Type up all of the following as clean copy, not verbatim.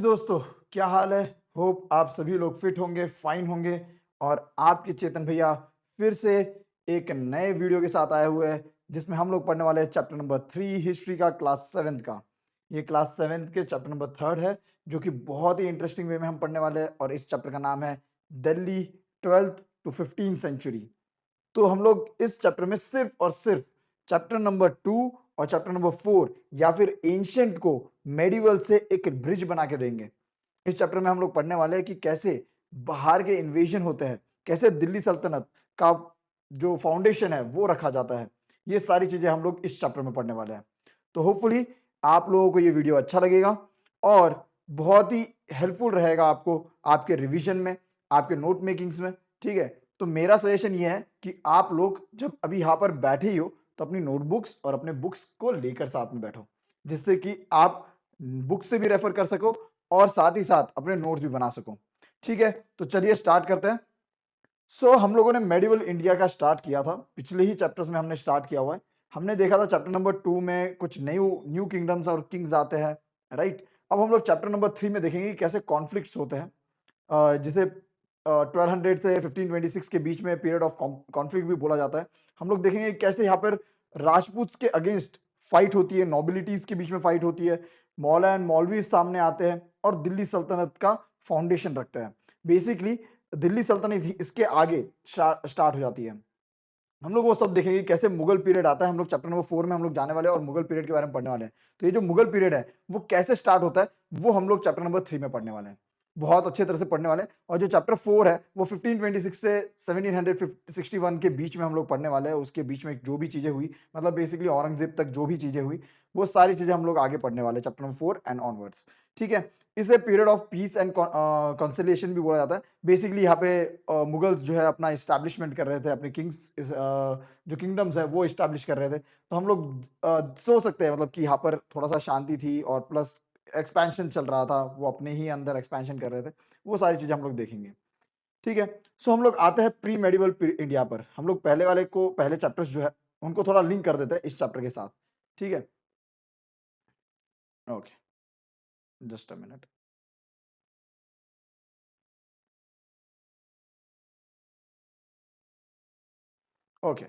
दोस्तों, क्या हाल है? होप आप सभी लोग फिट होंगे, फाइन होंगे और आपके चेतन भैया फिर से एक नए वीडियो के साथ आए हुए हैं, जिसमें हम लोग पढ़ने वाले हैं चैप्टर नंबर 3 हिस्ट्री का क्लास 7th का। ये क्लास 7th के चैप्टर नंबर 3rd है, जो कि बहुत ही इंटरेस्टिंग वे में हम पढ़ने वाले हैं और इस चैप्टर का नाम है Delhi 12th to 15th century. तो हम लोग इस चैप्टर में सिर्फ और सिर्फ चैप्टर नंबर 2 और चैप्टर नंबर 4 या फिर एंशिएंट को मेडिवल से एक ब्रिज बना के देंगे। इस चैप्टर में हम लोग पढ़ने वाले हैं कि कैसे बाहर के इन्वेजन होते हैं, कैसे दिल्ली सल्तनत का जो फाउंडेशन है वो रखा जाता है। ये सारी चीजें हम लोग इस चैप्टर में पढ़ने वाले हैं। तो होपफुली आप लोगों को ये वीडियो अच्छा लगेगा और बहुत ही हेल्पफुल रहेगा आपको आपके रिवीजन में, आपके नोट मेकिंग्स में। ठीक है, तो मेरा सजेशन ये है कि आप लोग जब अभी यहाँ पर बैठे ही हो तो अपनी नोटबुक्स और अपने बुक्स को लेकर साथ में बैठो, जिससे कि आप बुक से भी रेफर कर सको और साथ ही साथ अपने नोट्स भी बना सको। ठीक है, तो चलिए स्टार्ट करते हैं। हम लोगों ने मेडिवल इंडिया का स्टार्ट किया था, पिछले ही चैप्टर्स में हमने स्टार्ट किया हुआ है। हमने देखा था चैप्टर नंबर 2 में कुछ न्यू न्यू किंगडम्स और किंग्स आते हैं, राइट। अब हम लोग चैप्टर नंबर 3 में देखेंगे कि कैसे कॉन्फ्लिक्ट्स होते हैं, जिसे 1200 से 1526 के बीच में पीरियड ऑफ कॉन्फ्लिक्ट भी बोला जाता है। हम लोग देखेंगे कि कैसे यहाँ पर राजपूत के अगेंस्ट फाइट होती है, नोबिलिटीज के बीच में फाइट होती है, मौला एंड मौलवी सामने आते हैं और दिल्ली सल्तनत का फाउंडेशन रखते हैं। बेसिकली दिल्ली सल्तनत इसके आगे स्टार्ट हो जाती है। हम लोग वो सब देखेंगे कैसे मुगल पीरियड आता है। हम लोग चैप्टर नंबर 4 में हम लोग जाने वाले हैं और मुगल पीरियड के बारे में पढ़ने वाले हैं। तो ये जो मुगल पीरियड है वो कैसे स्टार्ट होता है वो हम लोग चैप्टर नंबर 3 में पढ़ने वाले हैं, बहुत अच्छे तरह से पढ़ने वाले हैं। और जो चैप्टर 4 है वो 1526 से 1761 के बीच में हम लोग पढ़ने वाले हैं। उसके बीच में जो भी चीजें हुई, मतलब बेसिकली औरंगजेब तक जो भी चीजें हुई, वो सारी चीजें हम लोग आगे पढ़ने वाले हैं चैप्टर नंबर 4 एंड ऑनवर्ड्स। ठीक है, इसे period of peace and conciliation भी बोला जाता है। बेसिकली यहाँ पे मुगल्स जो है अपना इस्टेब्लिशमेंट कर रहे थे, अपने किंग्स जो किंगडम्स है वो इस्टेब्लिश कर रहे थे। तो हम लोग सोच सकते हैं मतलब कि यहाँ पर थोड़ा सा शांति थी और प्लस एक्सपेंशन चल रहा था, वो अपने ही अंदर एक्सपेंशन कर रहे थे। वो सारी चीजें हम लोग देखेंगे। ठीक है, हम लोग आते हैं प्री मेडिवल इंडिया पर। हम लोग पहले वाले को, पहले चैप्टर्स जो है उनको थोड़ा लिंक कर देते हैं इस चैप्टर के साथ। ठीक है, okay, just a minute. Okay,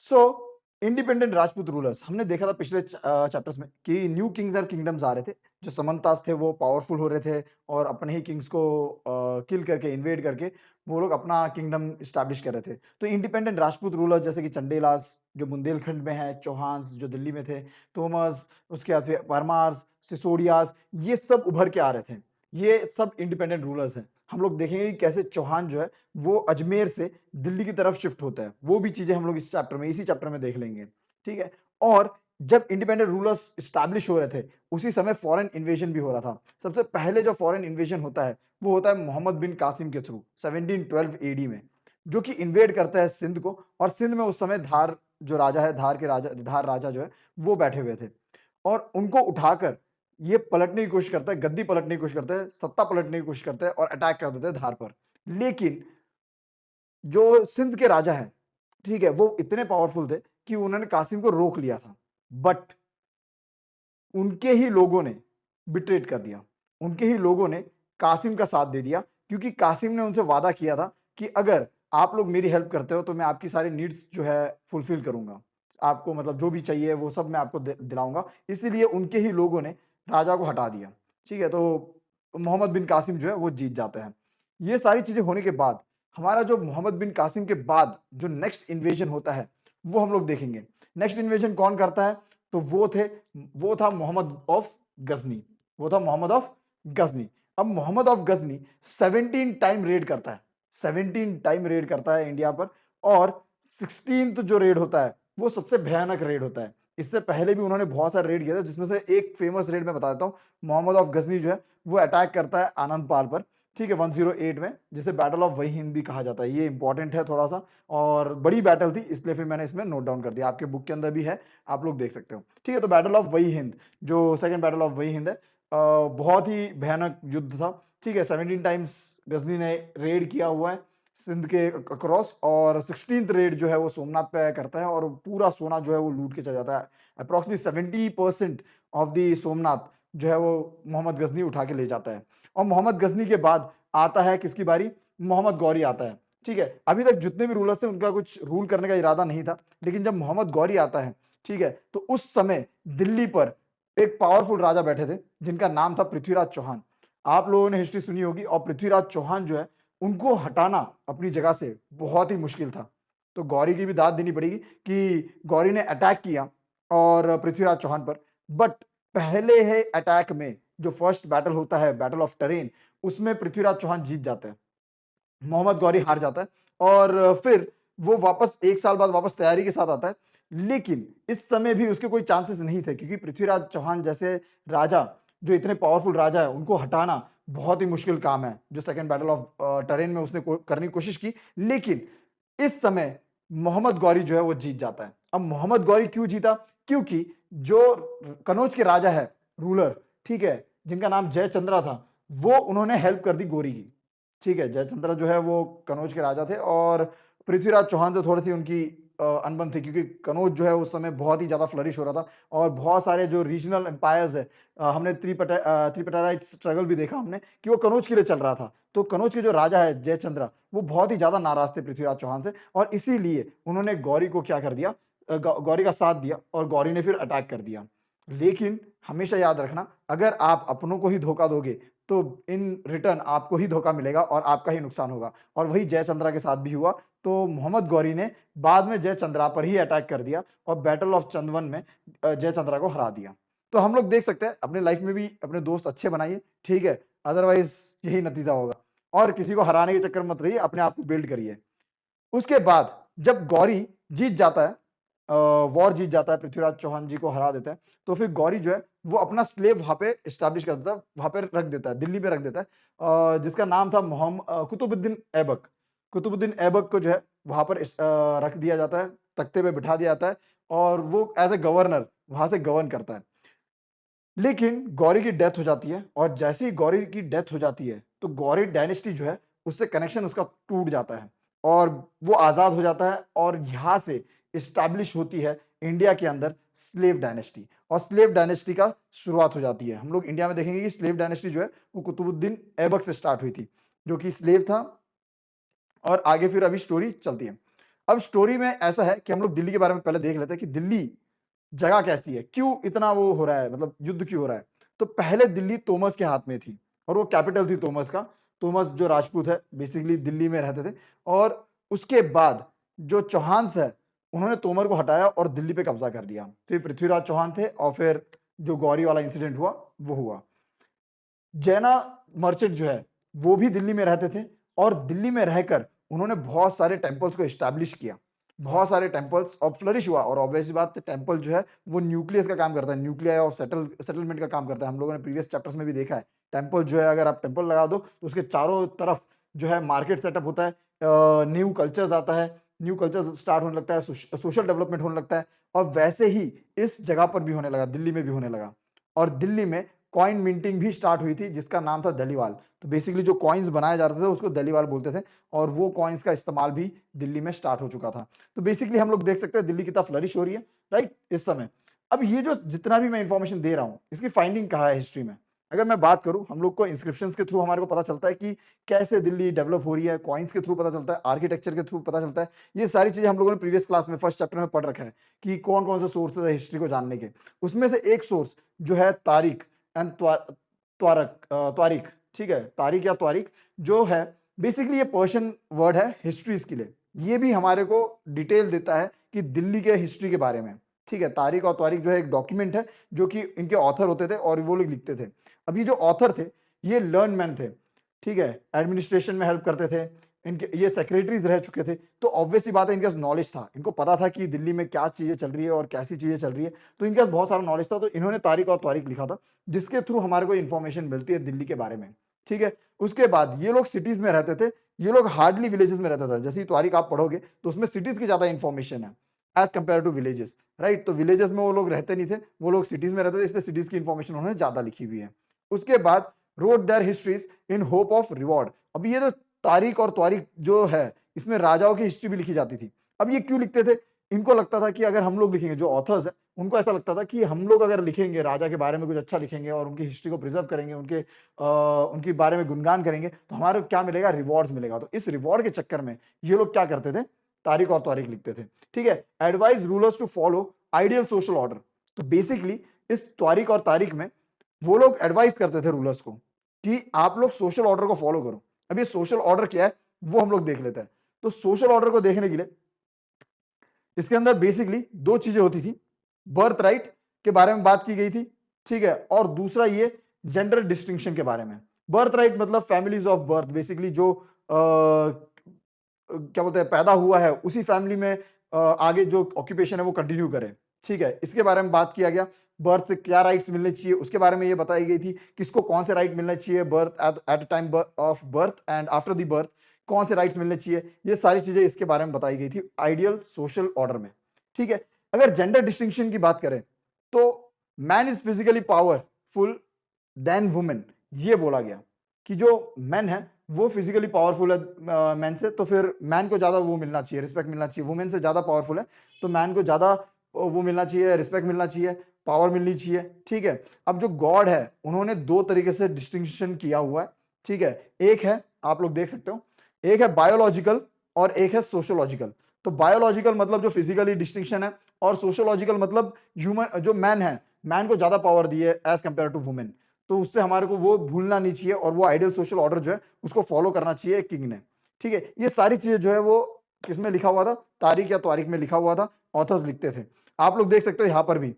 so independent Rajput rulers हमने देखा था पिछले चैप्टर्स में कि न्यू किंग्स और किंगडम्स आ रहे थे। जो समंतास थे वो पावरफुल हो रहे थे और अपने ही किंग्स को किल करके, इन्वेड करके वो लोग अपना किंगडम स्टैब्लिश कर रहे थे। तो इंडिपेंडेंट राजपूत रूलर जैसे कि चंडेलास जो बुंदेलखंड में है, चौहान्स जो दिल्ली में थे, तोमस, उसके बाद परमार्स, सिसोडियास, ये सब उभर के आ रहे थे। ये सब इंडिपेंडेंट रूलर्स हैं। हम लोग देखेंगे कि कैसे चौहान जो है वो अजमेर से दिल्ली की तरफ शिफ्ट होता है। वो भी चीजें हम लोग इस चैप्टर में, इसी चैप्टर में देख लेंगे। ठीक है, और जब इंडिपेंडेंट रूलर्स स्टैब्लिश हो रहे थे उसी समय फॉरेन इन्वेजन भी हो रहा था। सबसे पहले जो फॉरेन इन्वेजन होता है वो होता है मोहम्मद बिन कासिम के थ्रू 1712 एडी में, जो कि इन्वेड करता है सिंध को। और सिंध में उस समय धार जो राजा है, धार राजा जो है वो बैठे हुए थे और उनको उठाकर ये पलटने की कोशिश करता है, गद्दी पलटने की कोशिश करता है, सत्ता पलटने की कोशिश करता है और अटैक कर देता है धार पर। लेकिन जो सिंध के राजा हैं, ठीक है, वो इतने पावरफुल थे कि उन्होंने कासिम को रोक लिया था। बट उनके ही लोगों ने बिट्रेट कर दिया। उनके ही लोगों ने कासिम का साथ दे दिया, क्योंकि कासिम ने उनसे वादा किया था कि अगर आप लोग मेरी हेल्प करते हो तो मैं आपकी सारी नीड्स जो है फुलफिल करूंगा। आपको मतलब जो भी चाहिए वो सब मैं आपको दिलाऊंगा। इसीलिए उनके ही लोगों ने राजा को हटा दिया। ठीक है, तो मोहम्मद बिन कासिम जो है वो जीत जाते हैं। ये सारी चीजें होने के बाद हमारा जो मोहम्मद बिन कासिम के बाद जो नेक्स्ट इन्वेजन होता है वो हम लोग देखेंगे। नेक्स्ट इन्वेजन कौन करता है? तो वो था मोहम्मद ऑफ गजनी। वो था मोहम्मद ऑफ गजनी। अब Mohammad of Ghazni 17 time raid करता है, 17 टाइम रेड करता है इंडिया पर। और 16th जो रेड होता है वो सबसे भयानक रेड होता है। इससे पहले भी उन्होंने बहुत सारे रेड किया था, जिसमें से एक फेमस रेड मैं बता देता हूँ। मोहम्मद ऑफ गजनी जो है वो अटैक करता है आनंद पाल पर, ठीक है, 108 में, जिसे बैटल ऑफ वही हिंद भी कहा जाता है। ये इंपॉर्टेंट है थोड़ा सा और बड़ी बैटल थी, इसलिए फिर मैंने इसमें नोट डाउन कर दिया। आपके बुक के अंदर भी है, आप लोग देख सकते हो। ठीक है, तो बैटल ऑफ वही हिंद, जो सेकंड बैटल ऑफ वही हिंद है, बहुत ही भयानक युद्ध था। ठीक है, 17 टाइम्स गजनी ने रेड किया हुआ है सिंध के अक्रॉस, और 16th रेड जो है वो सोमनाथ पे करता है और पूरा सोना जो है वो लूट के चला जाता है। अप्रोक्सीमेटली 70% ऑफ द सोमनाथ जो है वो मोहम्मद गजनी उठा के ले जाता है। और मोहम्मद गजनी के बाद आता है किसकी बारी? मोहम्मद गौरी आता है। ठीक है, अभी तक जितने भी रूलर्स थे उनका कुछ रूल करने का इरादा नहीं था, लेकिन जब मोहम्मद गौरी आता है, ठीक है, तो उस समय दिल्ली पर एक पावरफुल राजा बैठे थे जिनका नाम था पृथ्वीराज चौहान। आप लोगों ने हिस्ट्री सुनी होगी, और पृथ्वीराज चौहान जो है उनको हटाना अपनी जगह से बहुत ही मुश्किल था। तो गौरी की भी दाद देनी पड़ेगी कि गौरी ने अटैक किया और पृथ्वीराज चौहान पर, बट पहले है अटैक में जो फर्स्ट बैटल होता है, बैटल ऑफ टरेन, उसमें पृथ्वीराज चौहान जीत जाता है। मोहम्मद गौरी हार जाता है और फिर वो वापस 1 साल बाद वापस तैयारी के साथ आता है। लेकिन इस समय भी उसके कोई चांसेस नहीं थे, क्योंकि पृथ्वीराज चौहान जैसे राजा, जो इतने पावरफुल राजा है, उनको हटाना बहुत ही मुश्किल काम है, जो सेकंड बैटल ऑफ टरेन में उसने करने की कोशिश की। लेकिन इस समय मोहम्मद गौरी जो है वो जीत जाता है। अब मोहम्मद गौरी क्यों जीता? क्योंकि जो कनौज के राजा है, रूलर, ठीक है, जिनका नाम जयचंद्रा था, वो उन्होंने हेल्प कर दी गौरी की। ठीक है, जयचंद्रा जो है वो कनौज के राजा थे और पृथ्वीराज चौहान से थोड़ी सी उनकी अनबन थी, क्योंकि कनौज जो है उस समय बहुत ही ज्यादा फ्लरिश हो रहा था और बहुत सारे जो रीजनल एम्पायर्स है, हमने त्रिपटाराइट स्ट्रगल भी देखा हमने कि वो कनौज के लिए चल रहा था। तो कनौज के जो राजा है जयचंद्रा, वो बहुत ही ज्यादा नाराज थे पृथ्वीराज चौहान से, और इसीलिए उन्होंने गौरी को क्या कर दिया, गौरी का साथ दिया और गौरी ने फिर अटैक कर दिया। लेकिन हमेशा याद रखना, अगर आप अपनों को ही धोखा दोगे तो इन रिटर्न आपको ही धोखा मिलेगा और आपका ही नुकसान होगा, और वही जयचंद्रा के साथ भी हुआ। तो मोहम्मद गौरी ने बाद में जयचंद्रा पर ही अटैक कर दिया और बैटल ऑफ चंदवन में जयचंद्रा को हरा दिया। तो हम लोग देख सकते हैं अपने लाइफ में भी अपने दोस्त अच्छे बनाइए, ठीक है, अदरवाइज यही नतीजा होगा। और किसी को हराने के चक्कर में मत रहिए, अपने आप को बिल्ड करिए। उसके बाद जब गौरी जीत जाता है, वॉर जीत जाता है, पृथ्वीराज चौहान जी को हरा देता है, तो फिर गौरी जो है वो अपना स्लेव वहां पे एस्टैब्लिश कर देता है, वहां पे रख देता है, दिल्ली में रख देता है, जिसका नाम था कुतुबुद्दीन ऐबक। कुतुबुद्दीन ऐबक को जो है वहां पर रख दिया जाता है, तख्ते पे बिठा दिया जाता है, और वो एज ए गवर्नर वहां से गवर्न करता है। लेकिन गौरी की डेथ हो जाती है, और जैसे ही गौरी की डेथ हो जाती है तो गौरी डायनेस्टी जो है उससे कनेक्शन उसका टूट जाता है और वो आजाद हो जाता है, और यहां से इस्टेब्लिश होती है इंडिया के अंदर स्लेव डायनेस्टी, और स्लेव डायनेस्टी का शुरुआत हो जाती है। हम लोग इंडिया में देखेंगे कि स्लेव डायनेस्टी जो है वो कुतुबुद्दीन ऐबक से स्टार्ट हुई थी, जो कि स्लेव था, और आगे फिर अभी स्टोरी चलती है। अब स्टोरी में ऐसा है कि हम लोग दिल्ली के बारे में पहले देख लेते हैं कि दिल्ली जगह कैसी है, क्यों इतना वो हो रहा है, मतलब युद्ध क्यों हो रहा है। तो पहले दिल्ली तोमस के हाथ में थी, और वो कैपिटल थी तोमस का। तोमस जो राजपूत है बेसिकली दिल्ली में रहते थे, और उसके बाद जो चौहान्स है उन्होंने तोमर को हटाया और दिल्ली पे कब्जा कर लिया। फिर पृथ्वीराज चौहान थे, और फिर जो गौरी वाला इंसिडेंट हुआ वो हुआ। जैना मर्चेंट जो है वो भी दिल्ली में रहते थे, और दिल्ली में रहकर उन्होंने बहुत सारे टेम्पल्स को एस्टैब्लिश किया, बहुत सारे टेम्पल्स, और फ्लरिश हुआ। और ऑब्वियसली बात है, टेम्पल जो है वो न्यूक्लियस का काम करता है, न्यूक्लियाई ऑफ सेटलमेंट का काम करता है। हम लोगों ने प्रीवियस चैप्टर्स में भी देखा है, टेम्पल जो है अगर आप टेम्पल लगा दो तो उसके चारों तरफ जो है मार्केट सेटअप होता है, न्यू कल्चर्स आता है, न्यू कल्चर स्टार्ट होने लगता है, सोशल डेवलपमेंट होने लगता है। और वैसे ही इस जगह पर भी होने लगा, दिल्ली में भी होने लगा। और दिल्ली में कॉइन मिंटिंग भी स्टार्ट हुई थी, जिसका नाम था दलीवाल। तो बेसिकली जो कॉइन्स बनाए जाते थे उसको दलीवाल बोलते थे, और वो कॉइन्स का इस्तेमाल भी दिल्ली में स्टार्ट हो चुका था। तो बेसिकली हम लोग देख सकते हैं दिल्ली कितना फ्लरिश हो रही है, राइट, इस समय। अब ये जो जितना भी मैं इंफॉर्मेशन दे रहा हूं, इसकी फाइंडिंग कहाँ है हिस्ट्री में? अगर मैं बात करूं, हम लोग को इंस्क्रिप्शंस के थ्रू हमारे को पता चलता है कि कैसे दिल्ली डेवलप हो रही है, कॉइन्स के थ्रू पता चलता है, आर्किटेक्चर के थ्रू पता चलता है। ये सारी चीजें हम लोगों ने प्रीवियस क्लास में फर्स्ट चैप्टर में पढ़ रखा है कि कौन कौन से सोर्सेज है हिस्ट्री को जानने के। उसमें से एक सोर्स जो है तारीख एंड त्वारिख, ठीक है, तारीख या त्वारिख जो है, बेसिकली ये पर्शियन वर्ड है हिस्ट्रीज के लिए। ये भी हमारे को डिटेल देता है कि दिल्ली के हिस्ट्री के बारे में। ठीक है, तारीख और त्वारिख जो है एक डॉक्यूमेंट है, जो कि इनके ऑथर होते थे और वो लोग लिखते थे। अब ये जो ऑथर थे ये लर्न मैन थे, ठीक है, एडमिनिस्ट्रेशन में हेल्प करते थे, इनके ये सेक्रेटरीज रह चुके थे। तो ऑब्वियस सी बात है, इनके पास नॉलेज था, इनको पता था कि दिल्ली में क्या चीजें चल रही है और कैसी चीजें चल रही है। तो इनके पास बहुत सारा नॉलेज था, तो इन्होंने तारीख और त्वारिख लिखा था, जिसके थ्रू हमारे को इंफॉर्मेशन मिलती है दिल्ली के बारे में। ठीक है, उसके बाद ये लोग सिटीज में रहते थे, ये लोग हार्डली विलेजेस में रहता था। जैसे ही तारीख आप पढ़ोगे तो उसमें सिटीज की ज्यादा इंफॉर्मेशन है as compared to villages, right. तो विलेजेस में वो लोग रहते नहीं थे, वो लोग सिटीज में रहते थे, इसलिए सिटीज की इंफॉर्मेशन उन्होंने ज्यादा लिखी हुई है। उसके बाद wrote their histories in hope of reward. अब ये जो तारीख और त्वारिख जो है, इसमें राजाओं की हिस्ट्री भी लिखी जाती थी। अब ये क्यों लिखते थे? इनको लगता था कि अगर हम लोग लिखेंगे, जो ऑथर्स हैं, उनको ऐसा लगता था कि हम लोग अगर लिखेंगे, राजा के बारे में कुछ अच्छा लिखेंगे और उनकी हिस्ट्री को प्रिजर्व करेंगे, उनके बारे में गुणगान करेंगे, तो हमारे को क्या मिलेगा? रिवॉर्ड्स मिलेगा। तो इस रिवॉर्ड के चक्कर में ये लोग क्या करते थे? तारीख और तारीख लिखते थे। ठीक है? Advise rulers to follow ideal social order. तो बेसिकली इस तारीख और तारीख में वो लोग एडवाइस करते थे रूलर्स को कि आप लोग सोशल ऑर्डर को फॉलो करो। अब ये सोशल ऑर्डर क्या है, वो हम लोग देख लेते हैं। तो सोशल ऑर्डर को देखने के लिए इसके अंदर बेसिकली दो चीजें होती थी। बर्थ राइट के बारे में बात की गई थी, ठीक है, और दूसरा ये जेंडर डिस्टिंक्शन के बारे में। बर्थ राइट मतलब फैमिलीज ऑफ बर्थ, बेसिकली जो क्या बोलते हैं, पैदा हुआ है उसी फैमिली में आगे जो ऑक्यूपेशन है वो कंटिन्यू करे। ठीक है, इसके बारे में बात किया गया। बर्थ से क्या राइट्स मिलने चाहिए उसके बारे में ये बताई गई थी, किसको कौन से राइट मिलने चाहिए birth at time of birth and after the birth, कौन से राइट्स मिलने चाहिए, ये सारी चीजें इसके बारे में बताई गई थी आइडियल सोशल ऑर्डर में। ठीक है, अगर जेंडर डिस्टिंक्शन की बात करें तो man is physically powerful than women, ये बोला गया कि जो मैन है वो फिजिकली पावरफुल है मैन से, तो फिर मैन को ज्यादा वो मिलना चाहिए, रिस्पेक्ट मिलना चाहिए। वुमेन से ज्यादा पावरफुल है तो मैन को ज्यादा वो मिलना चाहिए, रिस्पेक्ट मिलना चाहिए, पावर मिलनी चाहिए। ठीक है, अब जो गॉड है उन्होंने दो तरीके से डिस्टिंक्शन किया हुआ है। ठीक है, एक है, आप लोग देख सकते हो, एक है बायोलॉजिकल और एक है सोशोलॉजिकल। तो बायोलॉजिकल मतलब जो फिजिकली डिस्टिंक्शन है, और सोशोलॉजिकल मतलब ह्यूमन, जो मैन है, मैन को ज्यादा पावर दी है एज कंपेयर टू वुमेन। तो उससे हमारे को वो भूलना नहीं चाहिए और वो आइडियल सोशल ऑर्डर जो है उसको फॉलो करना चाहिए किंग ने। ठीक है, ये सारी चीजें जो है वो किसमें लिखा हुआ था? तारीख या तारीख में लिखा हुआ था, ऑथर्स लिखते थे। आप लोग देख सकते हो यहाँ पर भी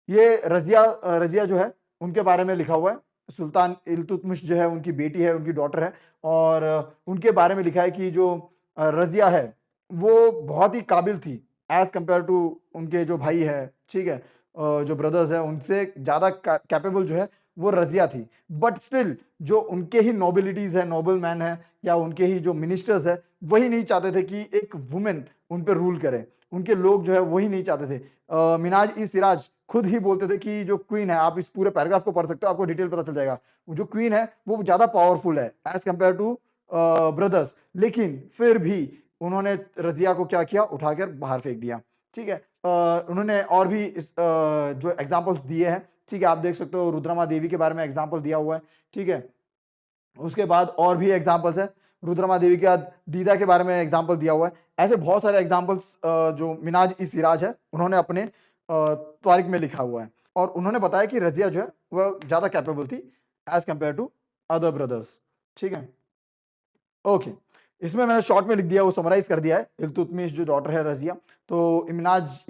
ये रजिया रजिया जो है उनके बारे में लिखा हुआ है। सुल्तान इल्तुतमिश जो है उनकी बेटी है, उनकी डॉटर है, और उनके बारे में लिखा है कि जो रजिया है वो बहुत ही काबिल थी एज कंपेयर टू उनके जो भाई है। ठीक है, जो ब्रदर्स है उनसे ज्यादा कैपेबल जो है वो रजिया थी। बट स्टिल जो उनके ही नोबिलिटीज है, नोबल मैन है, या उनके ही जो मिनिस्टर्स है, वही नहीं चाहते थे कि एक वुमेन उन पर रूल करे। उनके लोग जो है वही नहीं चाहते थे। मिनाज ई सिराज खुद ही बोलते थे कि जो क्वीन है, आप इस पूरे पैराग्राफ को पढ़ सकते हो, आपको डिटेल पता चल जाएगा, जो क्वीन है वो ज्यादा पावरफुल है एज कंपेयर टू ब्रदर्स, लेकिन फिर भी उन्होंने रजिया को क्या किया? उठाकर बाहर फेंक दिया। ठीक है, उन्होंने और भी जो एग्जाम्पल्स दिए हैं। ठीक है, आप देख सकते हो रुद्रमा देवी के बारे में एग्जाम्पल दिया हुआ है। ठीक है, उसके बाद और भी एग्जाम्पल्स है, रुद्रमा देवी के बाद दीदा के बारे में एग्जाम्पल दिया हुआ है। ऐसे बहुत सारे एग्जाम्पल्स जो मिनाज ई सिराज है उन्होंने अपने तारीख में लिखा हुआ है, और उन्होंने बताया कि रजिया जो है वह ज्यादा कैपेबल थी as compared to other brothers. ठीक है, ओके, इसमें मैंने शॉर्ट में लिख दिया, वो समराइज कर दिया है। इल्तुतमिश जो डॉटर है रजिया, तो इमनाज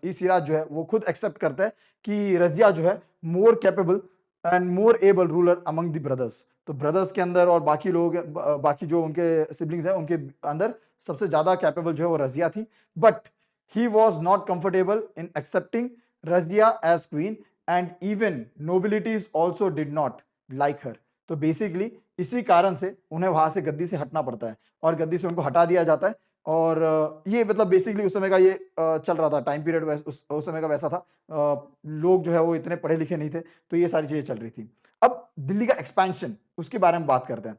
ई सिराज जो है वो खुद एक्सेप्ट करता है कि रजिया जो है मोर capable and more able ruler among the brothers. तो ब्रदर्स के अंदर और बाकी लोग, बाकी जो उनके सिबलिंग्स हैं उनके अंदर सबसे ज्यादा कैपेबल जो है वो रजिया थी। But he was not comfortable in accepting Razia as queen, and even nobilities also did not like her. तो बेसिकली इसी कारण से उन्हें वहां से गद्दी से हटना पड़ता है, और गद्दी से उनको हटा दिया जाता है। और ये मतलब बेसिकली उस समय का ये चल रहा था टाइम पीरियड, उस समय का वैसा था। लोग जो है वो इतने पढ़े लिखे नहीं थे, तो ये सारी चीजें चल रही थी। अब दिल्ली का एक्सपेंशन, उसके बारे में बात करते हैं।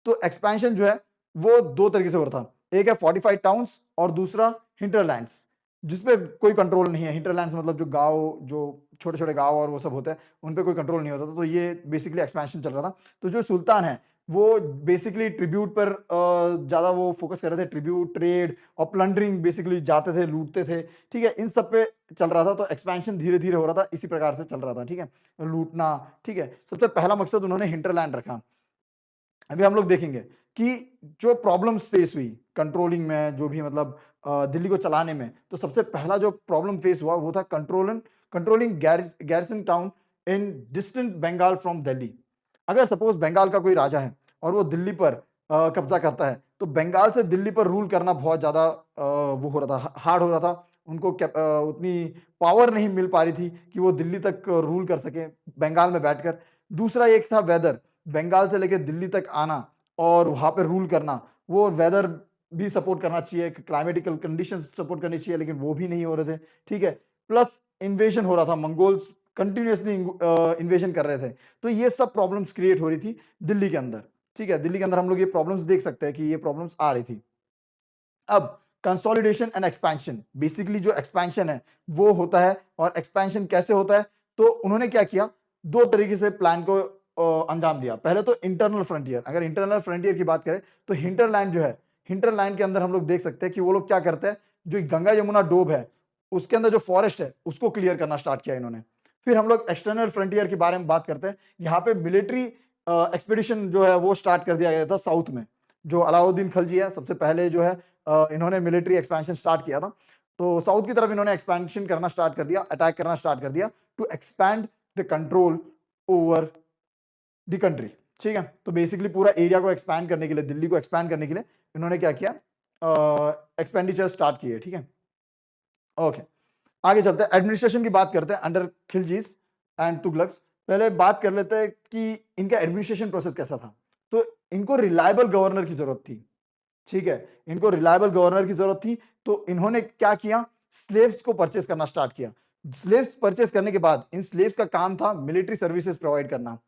तो एक्सपेंशन जो है वो दो तरीके से हो रहा था, एक है फोर्टिफाइड टाउन्स और दूसरा हिंटरलैंड्स, जिसपे कोई कंट्रोल नहीं है। हिंटरलैंड्स मतलब जो गांव, जो छोटे छोटे गांव और वो सब होते हैं, उन पे कोई कंट्रोल नहीं होता था। तो ये बेसिकली एक्सपेंशन चल रहा था। तो जो सुल्तान है वो बेसिकली ट्रिब्यूट पर ज्यादा वो फोकस कर रहे थे, ट्रिब्यूट, ट्रेड और प्लंडरिंग, बेसिकली जाते थे, लूटते थे। ठीक है, इन सब पे चल रहा था। तो एक्सपेंशन धीरे धीरे हो रहा था, इसी प्रकार से चल रहा था। ठीक है, लूटना। ठीक है, सबसे पहला मकसद उन्होंने हिंटरलैंड रखा। अभी हम लोग देखेंगे कि जो प्रॉब्लम्स फेस हुई कंट्रोलिंग में, जो भी मतलब दिल्ली को चलाने में, तो सबसे पहला जो प्रॉब्लम फेस हुआ वो था controlling garrison town in distant Bengal from Delhi. अगर सपोज बंगाल का कोई राजा है और वो दिल्ली पर कब्जा करता है, तो बंगाल से दिल्ली पर रूल करना बहुत ज्यादा वो हो रहा था, हार्ड हो रहा था। उनको उतनी पावर नहीं मिल पा रही थी कि वो दिल्ली तक रूल कर सके बंगाल में बैठकर। दूसरा एक था वेदर, बंगाल से लेकर दिल्ली तक आना और वहां पे रूल करना, वो वेदर भी सपोर्ट करना चाहिए, क्लाइमेटिकल कंडीशंस सपोर्ट करनी चाहिए, लेकिन वो भी नहीं हो रहे थे। ठीक है, प्लस इन्वेजन हो रहा था, मंगोल्स कंटिन्यूअसली इन्वेजन कर रहे थे। तो ये सब प्रॉब्लम्स क्रिएट हो रही थी दिल्ली के अंदर। ठीक है, दिल्ली के अंदर हम लोग ये प्रॉब्लम्स देख सकते हैं कि ये प्रॉब्लम्स आ रही थी। अब कंसोलिडेशन एंड एक्सपेंशन, बेसिकली जो एक्सपेंशन है वो होता है, और एक्सपेंशन कैसे होता है, तो उन्होंने क्या किया, दो तरीके से प्लान को अंजाम दिया। पहले तो इंटरनल फ्रंटियर, अगर इंटरनल फ्रंटियर की बात करें तो हिंटरलैंड जो है, हिंटरलैंड के अंदर हम लोग देख सकते हैं कि वो लोग क्या करते हैं, जो गंगा यमुना डोब है उसके अंदर जो फॉरेस्ट है उसको क्लियर करना स्टार्ट किया इन्होंने। फिर हम लोग एक्सटर्नल फ्रंटियर के बारे में बात करते हैं। यहाँ पे मिलिट्री एक्सपीडिशन जो है वो स्टार्ट कर दिया गया था साउथ में। जो अलाउद्दीन खिलजी है, सबसे पहले जो है इन्होंने मिलिट्री एक्सपेंशन स्टार्ट किया था। तो साउथ की तरफ इन्होंने एक्सपेंशन करना स्टार्ट कर दिया, अटैक करना स्टार्ट कर दिया, to expand the control over the country. ठीक है, तो बेसिकली पूरा एरिया को एक्सपैंड करने के लिए, दिल्ली को एक्सपैंड करने के लिए इन्होंने क्या किया, एक्सपेंडिचर स्टार्ट किए। ठीक है, ओके, आगे चलते हैं, एडमिनिस्ट्रेशन की बात करते हैं अंडर खिलजीज एंड तुगलक्स। पहले बात कर लेते हैं कि इनका एडमिनिस्ट्रेशन प्रोसेस कैसा था। तो इनको रिलायबल गवर्नर की जरूरत थी। ठीक है, इनको रिलायबल गवर्नर की जरूरत थी, तो इन्होंने क्या किया, स्लेव्स को परचेस करना स्टार्ट किया। स्लेव्स परचेस करने के बाद इन स्लेव्स का काम था मिलिट्री सर्विसेज प्रोवाइड करना।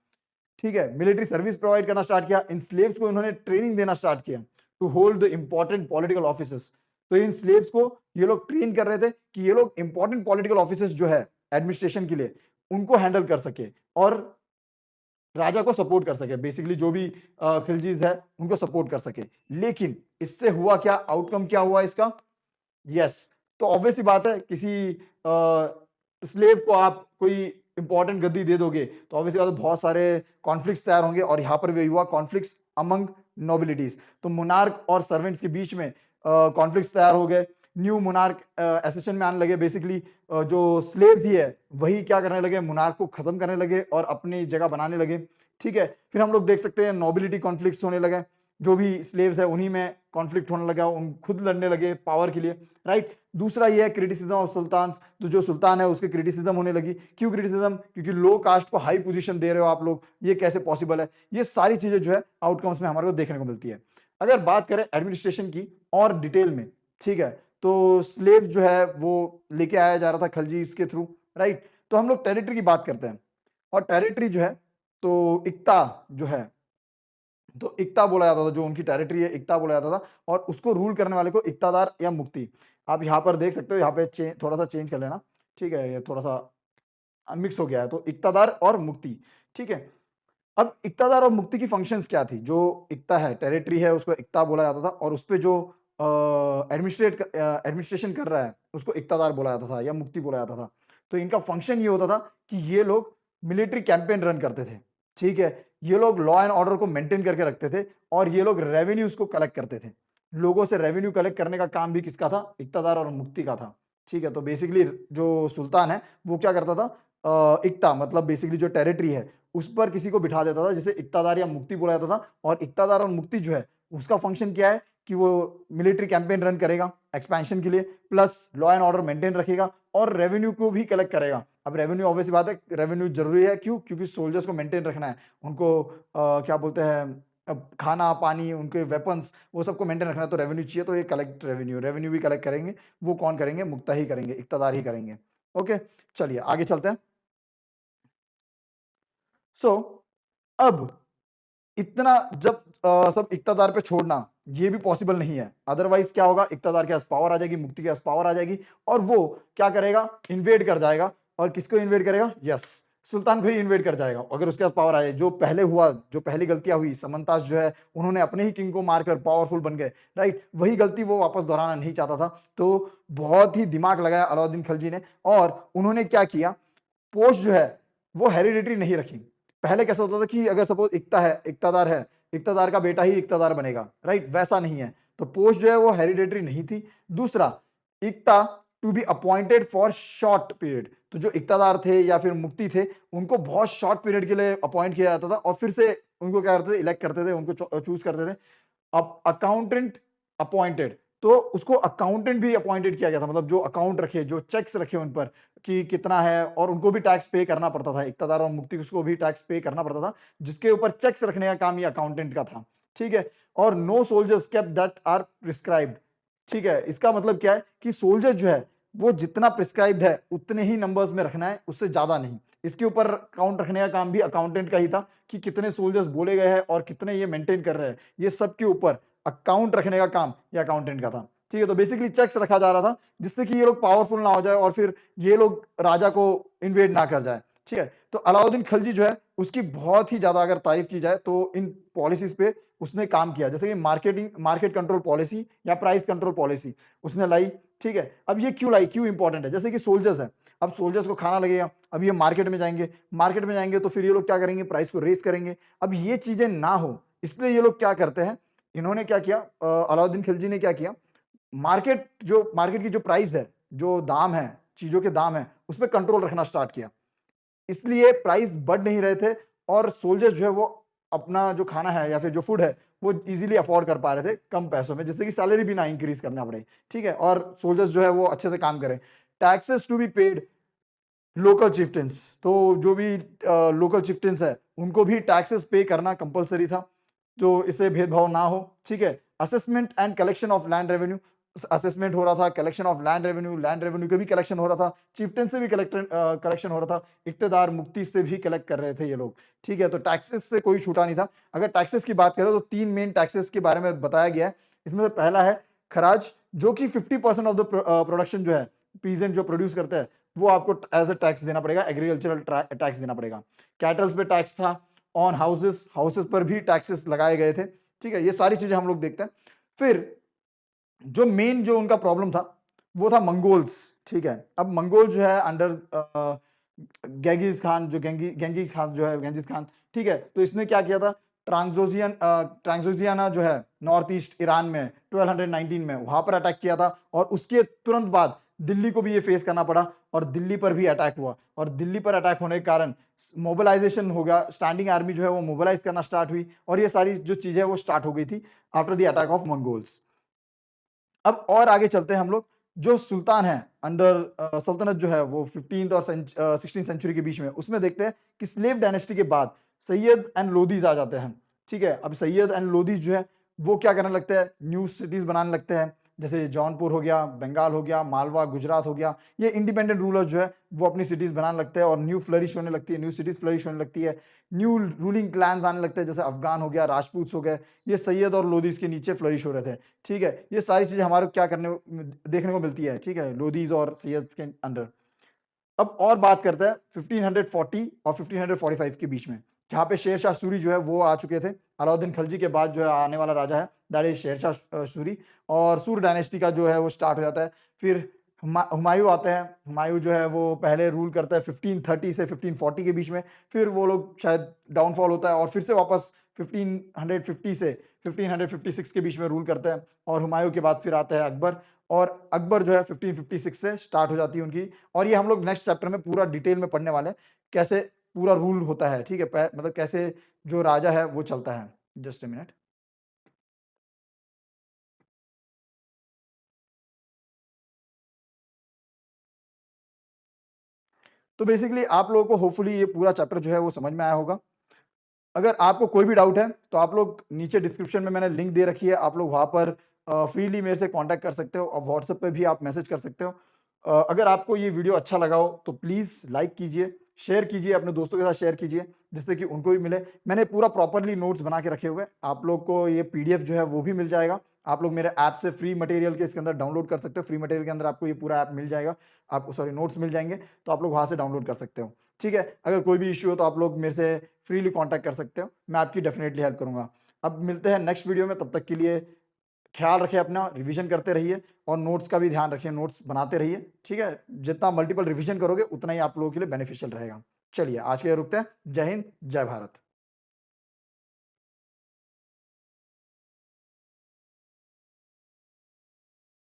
ठीक है, मिलिट्री सर्विस प्रोवाइड करना स्टार्ट किया, इन स्लेव्स को इन्होंने ट्रेनिंग देना स्टार्ट किया to hold the important political offices. तो इन स्लेव्स को ये लोग ट्रेन कर रहे थे कि ये लोग इंपॉर्टेंट पॉलिटिकल ऑफिसेस जो है एडमिनिस्ट्रेशन के लिए, उनको हैंडल कर सके और राजा को सपोर्ट कर सके, बेसिकली जो भी खिलजीज है उनको सपोर्ट कर सके। लेकिन इससे हुआ क्या, आउटकम क्या हुआ इसका, यस, तो ऑब्वियस सी बात है, किसी स्लेव को आप कोई इंपॉर्टेंट गद्दी दे दोगे तो ऑब्वियसली बात है बहुत सारे कॉन्फ्लिक्ट्स तैयार होंगे, और यहां पर भी हुआ कॉन्फ्लिक्ट्स अमंग नोबिलिटीज। तो मोनार्क और सर्वेंट्स के बीच में कॉन्फ्लिक्ट्स तैयार हो गए, न्यू मोनार्क एसेशन में आने लगे। बेसिकली जो स्लेव्स ही है वही क्या करने लगे, मोनार्क को खत्म करने लगे और अपनी जगह बनाने लगे। ठीक है, फिर हम लोग देख सकते हैं नोबिलिटी कॉन्फ्लिक्ट्स होने लगे, जो भी स्लेव्स है उन्हीं में कॉन्फ्लिक्ट होने लगा, उन खुद लड़ने लगे पावर के लिए, राइट। दूसरा ये है क्रिटिसिज्म ऑफ सुल्तान, तो जो सुल्तान है उसके क्रिटिसिज्म होने लगी। क्यों क्रिटिसिज्म, क्योंकि लो कास्ट को हाई पोजीशन दे रहे हो आप लोग, ये कैसे पॉसिबल है। ये सारी चीजें जो है आउटकम्स में हमारे को देखने को मिलती है। अगर बात करें एडमिनिस्ट्रेशन की और डिटेल में, ठीक है, तो स्लेव जो है वो लेके आया जा रहा था खलजीज के थ्रू, राइट। तो हम लोग टेरिटरी की बात करते हैं, और टेरिटरी जो है, तो इक्ता जो है, तो इक्ता बोला जाता था, जो उनकी टेरिटरी है इक्ता बोला जाता था, और उसको रूल करने वाले को इक्तादार या मुक्ति। आप यहाँ पर देख सकते हो, यहाँ पे थोड़ा सा चेंज कर लेना, ठीक है, ये थोड़ा सा मिक्स हो गया है, तो इक्तादार और मुक्ति। ठीक है, अब इक्तादार और मुक्ति की फंक्शंस क्या थी। जो इक्ता है, टेरिटरी है, उसको इक्ता बोला जाता था, और उसपे जो एडमिनिस्ट्रेशन कर रहा है उसको इक्तादार बोला जाता था या मुक्ति बोला जाता था। तो इनका फंक्शन ये होता था कि ये लोग मिलिट्री कैंपेन रन करते थे। ठीक है, ये लोग लॉ एंड ऑर्डर को मेंटेन करके रखते थे, और ये लोग रेवेन्यूज को कलेक्ट करते थे। लोगों से रेवेन्यू कलेक्ट करने का काम भी किसका था, इक्तादार और मुक्ति का था। ठीक है, तो बेसिकली जो सुल्तान है वो क्या करता था, इक्ता मतलब बेसिकली जो टेरिटरी है उस पर किसी को बिठा देता था, जिसे इक्तादार या मुक्ति बोला जाता था। और इक्तादार और मुक्ति जो है उसका फंक्शन क्या है कि वो मिलिट्री कैंपेन रन करेगा एक्सपेंशन के लिए, plus law and order maintain रखेगा, और रेवेन्यू को भी कलेक्ट करेगा। अब रेवेन्यू ऑब्वियस बात है, रेवेन्यू जरूरी है, क्यों, क्योंकि सोल्जर्स को मेंटेन रखना है, उनको क्या बोलते हैं, अब खाना पानी, उनके वेपन्स, वो सबको मेंटेन रखना है, तो रेवेन्यू चाहिए। तो ये कलेक्ट रेवेन्यू भी कलेक्ट करेंगे, वो कौन करेंगे, मुक्ता ही करेंगे, इक्तादार ही करेंगे। ओके, चलिए आगे चलते हैं। सो अब इतना जब सब इक्तादार पे छोड़ना ये भी पॉसिबल नहीं है, अदरवाइज क्या होगा, इक्तादार के पास पावर आ जाएगी, मुक्ति के पास पावर आ जाएगी, और वो क्या करेगा, इन्वेड कर जाएगा। और किसको इन्वेड करेगा, यस, सुल्तान को ही इन्वेड कर जाएगा अगर उसके पास पावर आ जाए। जो पहले हुआ, जो पहली गलतियां हुई, समंताज जो है उन्होंने अपने ही किंग को मारकर पावरफुल बन गए, राइट, वही गलती वो वापस दोहराना नहीं चाहता था। तो बहुत ही दिमाग लगाया अलाउद्दीन खिलजी ने, और उन्होंने क्या किया, पोस्ट जो है वो हेरिडिटरी नहीं रखी। पहले कैसा होता था कि अगर सपोज इक्ता है, इक्तादार है, इक्तादार का बेटा ही इक्तादार बनेगा, राइट, वैसा नहीं है। तो पोस्ट जो है वो हेरिडिटरी नहीं थी। दूसरा, iqta to be appointed for short period, तो जो इक्तादार थे या फिर मुक्ति थे उनको बहुत शॉर्ट पीरियड के लिए अपॉइंट किया जाता था, और फिर से उनको क्या करते थे, इलेक्ट करते थे, उनको चूज करते थे। अब अकाउंटेंट अपॉइंटेड, तो उसको अकाउंटेंट भी अपॉइंटेड किया गया था, मतलब जो अकाउंट रखे, जो चेक्स रखे उन पर कि कितना है, और उनको भी टैक्स पे करना पड़ता था। इक्तादार और मुक्ति को भी टैक्स पे करना पड़ता था, जिसके ऊपर चेक्स रखने का काम ये अकाउंटेंट का था। ठीक है, और no soldiers kept that are prescribed. ठीक है, इसका मतलब क्या है कि सोल्जर जो है वो जितना प्रिस्क्राइब्ड है उतने ही नंबर्स में रखना है, उससे ज्यादा नहीं। इसके ऊपर काउंट रखने का काम भी अकाउंटेंट का ही था, कि कितने सोल्जर्स बोले गए हैं और कितने ये मेंटेन कर रहे हैं, ये सब के ऊपर अकाउंट रखने का काम ये अकाउंटेंट का था। ठीक है, तो बेसिकली चेक्स रखा जा रहा था जिससे कि ये लोग पावरफुल ना हो जाए और फिर ये लोग राजा को इन्वेड ना कर जाए। ठीक है, तो अलाउद्दीन खिलजी जो है उसकी बहुत ही ज्यादा अगर तारीफ की जाए तो इन पॉलिसीज पे उसने काम किया, जैसे कि मार्केट कंट्रोल पॉलिसी या प्राइस कंट्रोल पॉलिसी उसने लाई। ठीक है, अब ये क्यों लाई, क्यों इंपॉर्टेंट है, जैसे कि सोल्जर्स है, अब सोल्जर्स को खाना लगेगा, अब ये मार्केट में जाएंगे तो फिर ये लोग क्या करेंगे, प्राइस को रेस करेंगे। अब ये चीजें ना हो इसलिए ये लोग क्या करते हैं, इन्होंने क्या किया, अलाउद्दीन खिलजी ने क्या किया, मार्केट की जो प्राइस है, जो दाम है, चीजों के दाम है, उस पर कंट्रोल रखना स्टार्ट किया। इसलिए प्राइस बढ़ नहीं रहे थे और सोल्जर्स जो है वो अपना जो खाना है या फिर जो फूड है वो इजीली अफोर्ड कर पा रहे थे कम पैसों में, जिससे कि सैलरी भी ना इंक्रीज करना पड़े। ठीक है, और सोल्जर्स जो है वो अच्छे से काम करें। Taxes to be paid local chieftains, तो जो भी लोकल चिफ्टन्स है उनको भी टैक्सेस पे करना कंपलसरी था, जो इससे भेदभाव ना हो। ठीक है, assessment and collection of land revenue, assessment हो रहा था, कलेक्शन ऑफ लैंड रेवेन्यू का भी कलेक्शन हो रहा था, चिफ्टन से भी कलेक्शन हो रहा था, इक्तेदार मुक्ति से भी कलेक्ट कर रहे थे ये लोग। ठीक है, तो टैक्सेस से कोई छूटा नहीं था। अगर टैक्सेस की बात करें तो 3 मेन टैक्सेस के बारे में बताया गया है। इसमें से पहला है खराज, जो कि 50% ऑफ द प्रोडक्शन जो है, पीजेंट जो प्रोड्यूस करते हैं वो आपको एज अ टैक्स देना पड़ेगा, एग्रीकल्चरल टैक्स देना पड़ेगा। कैटल्स पे टैक्स था, ऑन हाउसेस पर भी टैक्सेस लगाए गए थे। ठीक है, ये सारी चीजें हम लोग देखते हैं। फिर जो मेन जो उनका प्रॉब्लम था वो था मंगोल्स। ठीक है, अब मंगोल जो है अंडर गेंगिस खान, जो गेंजिस खान जो है, गेंजिस खान। ठीक है, तो इसने क्या किया था, ट्रांसोजियाना जो है नॉर्थ ईस्ट ईरान में 1219 में वहां पर अटैक किया था और उसके तुरंत बाद दिल्ली को भी ये फेस करना पड़ा और दिल्ली पर भी अटैक हुआ और दिल्ली पर अटैक होने के कारण मोबिलाइजेशन हो गया, स्टैंडिंग आर्मी जो है वो मोबिलाइज करना स्टार्ट हुई और ये सारी जो चीजें वो स्टार्ट हो गई थी after the attack of Mongols. अब और आगे चलते हैं हम लोग, जो सुल्तान है अंडर सल्तनत जो है वो 15th और 16th सेंचुरी के बीच में, उसमें देखते हैं कि स्लेव डायनेस्टी के बाद सैयद एंड लोदीज आ जाते हैं। ठीक है, अब सैयद एंड लोदीज जो है वो क्या करने लगते हैं, न्यू सिटीज बनाने लगते हैं, जैसे जौनपुर हो गया, बंगाल हो गया, मालवा गुजरात हो गया। ये इंडिपेंडेंट रूलर जो है वो अपनी सिटीज बनाने लगते हैं और न्यू फ्लरिश होने लगती है, न्यू सिटीज फ्लरिश होने लगती है, न्यू रूलिंग क्लैंस आने लगते हैं, जैसे अफगान हो गया, राजपूत हो गए। ये सैयद और लोदीज के नीचे फ्लरिश हो रहे थे। ठीक है, ये सारी चीजें हमारे क्या करने देखने को मिलती है। ठीक है, लोदीज और सैयद्स के अंडर। अब और बात करते हैं 1540 और 1545 के बीच में, जहां पे शेरशाह सूरी जो है वो आ चुके थे। अलाउद्दीन खिलजी के बाद जो है आने वाला राजा है दैट इज शेरशाह सूरी, और सूर डायनेस्टी का जो है वो स्टार्ट हो जाता है। फिर हुमायूं आते हैं। हुमायूं जो है वो पहले रूल करता है 1530 से 1540 के बीच में, फिर वो लोग शायद डाउनफॉल होता है और फिर से वापस 1550 से 1556 के बीच में रूल करते हैं। और हुमायूं के बाद फिर आता है अकबर, और अकबर जो है 1556 से स्टार्ट हो जाती है उनकी। और ये हम लोग नेक्स्ट चैप्टर में पूरा डिटेल में पढ़ने वाले हैं, कैसे पूरा रूल होता है। ठीक है, मतलब कैसे जो राजा है वो चलता है। Just a minute. तो बेसिकली आप लोगों को होपफुली ये पूरा चैप्टर जो है वो समझ में आया होगा। अगर आपको कोई भी डाउट है तो आप लोग नीचे डिस्क्रिप्शन में मैंने लिंक दे रखी है, आप लोग वहां पर फ्रीली मेरे से कांटेक्ट कर सकते हो और व्हाट्सएप पे भी आप मैसेज कर सकते हो। अगर आपको ये वीडियो अच्छा लगा हो तो प्लीज लाइक कीजिए, शेयर कीजिए, अपने दोस्तों के साथ शेयर कीजिए, जिससे कि उनको भी मिले। मैंने पूरा प्रॉपरली नोट्स बना के रखे हुए हैं, आप लोग को ये पीडीएफ जो है वो भी मिल जाएगा। आप लोग मेरे ऐप से फ्री मटेरियल के इसके अंदर डाउनलोड कर सकते हो, फ्री मटेरियल के अंदर आपको ये पूरा ऐप मिल जाएगा, आपको सॉरी नोट्स मिल जाएंगे, तो आप लोग वहां से डाउनलोड कर सकते हो। ठीक है, अगर कोई भी इश्यू हो तो आप लोग मेरे से फ्रीली कांटेक्ट कर सकते हो, मैं आपकी डेफिनेटली हेल्प करूंगा। अब मिलते हैं नेक्स्ट वीडियो में, तब तक के लिए ख्याल रखें अपना, रिवीजन करते रहिए और नोट्स का भी ध्यान रखिए, नोट्स बनाते रहिए। ठीक है, जितना मल्टीपल रिवीजन करोगे उतना ही आप लोगों के लिए बेनिफिशियल रहेगा। चलिए आज के लिए रुकते हैं। जय हिंद, जय भारत।